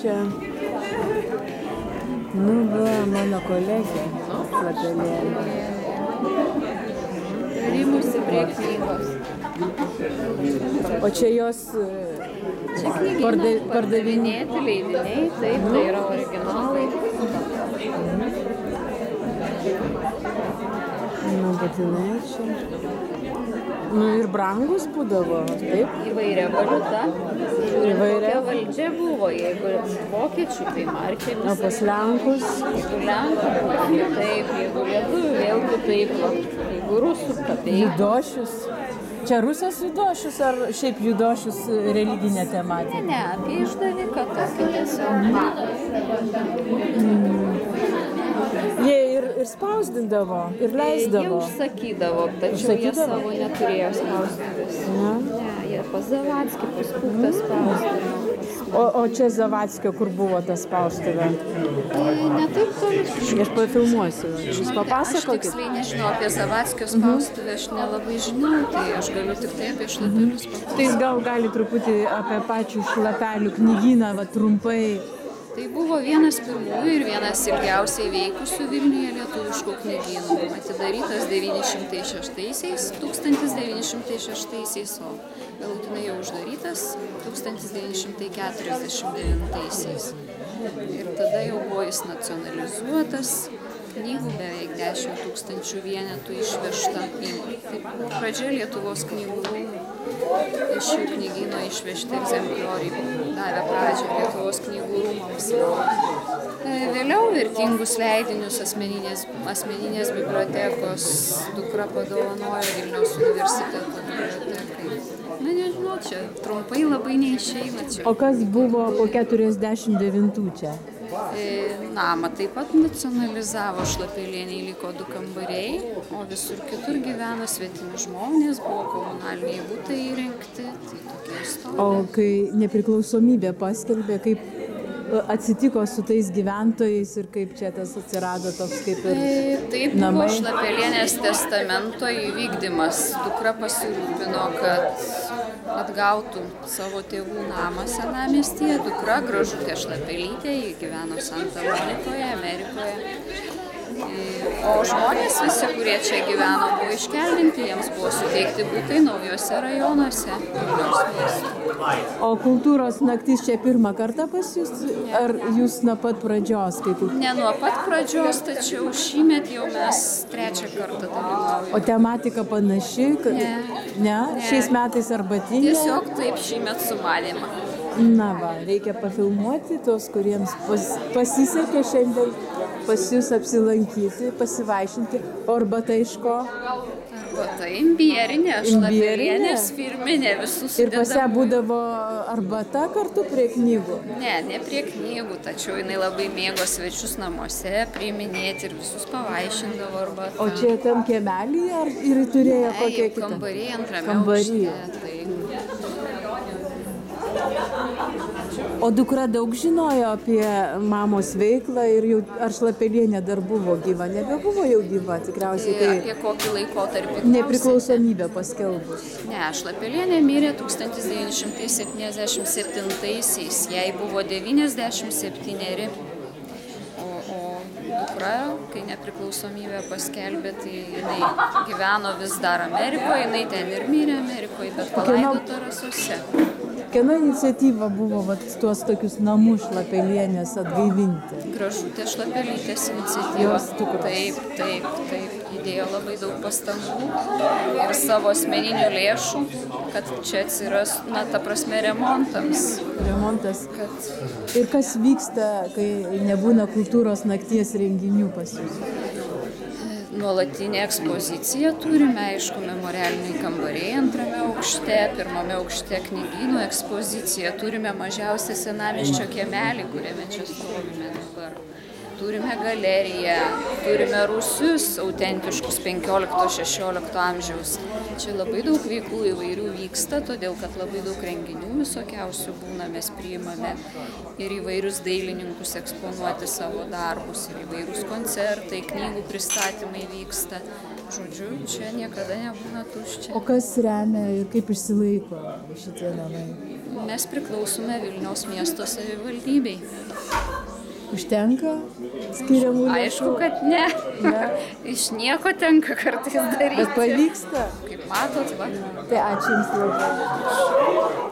čia. Nu, va, mano kolegė. Šlapelėnė. Rimusi prie knygos. O čia jos Čia knygynas pardavinėti leidiniai, taip, tai yra originalai. nu, būtinai čia. Nu ir brangus būdavo, taip? Įvairia valiuta. Įvairia. Kokia valdžia buvo, jeigu vokiečių, tai markėmis. O pas Lenkus? Jeigu Lenkų, taip, jeigu lietuvių, vėl kitaip. Jeigu rusų, taip. Judošius. Čia Rusas Judošius ar šiaip Judošius religinė tematika? Ne, apie išdaviką tokį tiesiog. Jie ir spausdindavo, ir leisdavo. Jie užsakydavo, tačiau jie savo neturėjo spausdintis. Ne, jie pas Zavadskį paskuptas spausdino. O čia Zavadskio, kur buvo ta spaustuvė? Ne taip toli. Aš pafilmuosiu. Jūs Aš papasakokit. tiksliai nežinau apie Zavadskio spaustuvę, aš nelabai žinau, tai aš galiu tik tai apie šlapelius papasakoti. Tai gal gali truputį apie pačių šlapelių knygyną, va, trumpai. Tai buvo vienas pirmųjų ir vienas ilgiausiai veikusių Vilniuje lietuviškų knygynų. Atidarytas 1906, o galutinai jau uždarytas 1949. Ir tada jau buvo jis nacionalizuotas, knygų beveik 10 000 vienetų išvežta. Pradžia Lietuvos knygų rūmų. Iš šių knygyno išvežti egzemplioriai davė pradžią Lietuvos knygų rūmams. Vėliau vertingus leidinius asmeninės bibliotekos dukra padovanojo Vilniaus universiteto bibliotekai. Na, nežinau, čia trumpai labai neišeina čia. O kas buvo po 49 čia? Namą taip pat nacionalizavo, Šlapelienei liko 2 kambariai, o visur kitur gyveno svetimi žmonės, buvo komunaliniai butai įrengti, tai tokia istorija. O kai nepriklausomybė paskelbė, kaip atsitiko su tais gyventojais ir kaip čia tas atsirado toks kaip ir Tai buvo Šlapelienės testamento įvykdymas. Dukra pasirūpino, kad atgautų savo tėvų namą senamiestyje. Dukra Gražutė Šlapelytė, ji gyveno Santa Monikoje, Amerikoje. O žmonės visi, kurie čia gyveno, buvo iškeldinti, jiems buvo suteikti butai naujuose rajonuose. O kultūros naktis čia pirmą kartą pas jūs? Ar jūs nuo pat pradžios? Ne nuo pat pradžios, tačiau šįmet jau mes 3. kartą dalyvaujame. O tematika panaši? Ne? Šiais metais arbatinė? Tiesiog taip šįmet sumanėme. Na va, reikia pafilmuoti tos, kuriems pasisekė šiandien pas jūs apsilankyti, pasivaišinti. O arbata iš ko? Arbata imbierinė, Šlapelienės firminė, visus ir pas ją būdavo arbata kartu prie knygų? Ne prie knygų, tačiau jinai labai mėgo svečius namuose priiminėti ir visus pavaišindavo arbata. O čia tam kiemelyje ar ir turėjo kokią kitą? Kambariai, antrame aukšte. O dukra daug žinojo apie mamos veiklą ir jau, ar Šlapelienė dar buvo gyva? Nebebuvo jau gyva, tikriausiai. Tai apie kokį laikotarpį? Nepriklausomybę paskelbus. Ne, Šlapelienė mirė 1997-aisiais, jai buvo 97. O dukra, kai nepriklausomybę paskelbė, tai jinai gyveno vis dar Amerikoje, jinai ten ir mirė Amerikoje, bet palaidota Rasose. Kieno iniciatyva buvo tuos tokius namus Šlapelienės atgaivinti? Gražutė Šlapelytės iniciatyva. Taip, įdėjo labai daug pastangų ir savo asmeninių lėšų, kad čia atsiras, ta prasme, remontams. Remontas. Ir kas vyksta, kai nebūna kultūros nakties renginių pas jūs? Nuolatinė ekspozicija turime, aišku, memorialiniai kambariai 2. aukšte, 1. aukšte knygynų ekspozicija, turime mažiausią senamiesčio kiemelį, kuriame čia stovime dabar. Turime galeriją, turime rūsius autentiškus 15-16 amžiaus. Čia labai daug veiklų įvairių vyksta, todėl kad labai daug renginių visokiausių būna, mes priimame ir įvairius dailininkus eksponuoti savo darbus, ir įvairūs koncertai, knygų pristatymai vyksta. Žodžiu, čia niekada nebūna tuščia. O kas remia ir kaip išsilaiko šitie namai? mes priklausome Vilniaus miesto savivaldybei. Užtenka skiriamų lėšų? Aišku, kad ne. Iš nieko tenka kartais daryti. Bet pavyksta? Kaip matot, va. Tai ačiū Jums labai.